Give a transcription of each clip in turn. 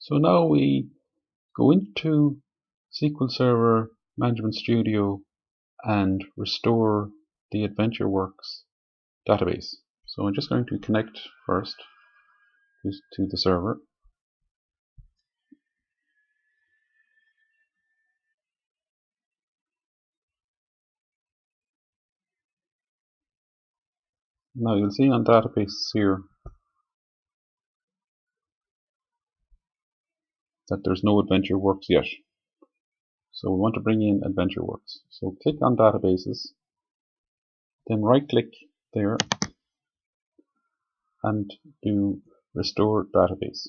So now we go into SQL Server Management Studio and restore the AdventureWorks database. So I'm just going to connect first to the server. Now you'll see on database here that there's no AdventureWorks yet. So we want to bring in AdventureWorks. So click on databases, then right click there and do restore database.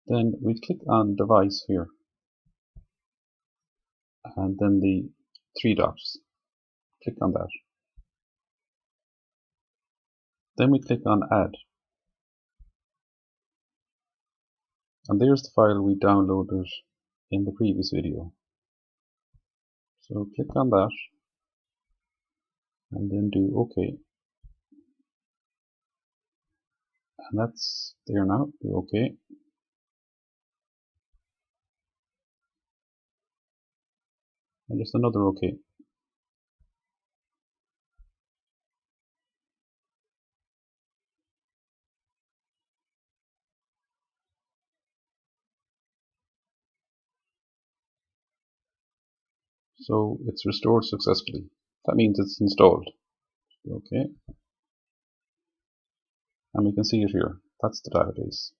Then we click on device here and then the three dots. Click on that. Then we click on add. And there's the file we downloaded in the previous video. So click on that and then do OK. And that's there now. Do OK. And just another OK. So it's restored successfully. That means it's installed. OK. And we can see it here. That's the database.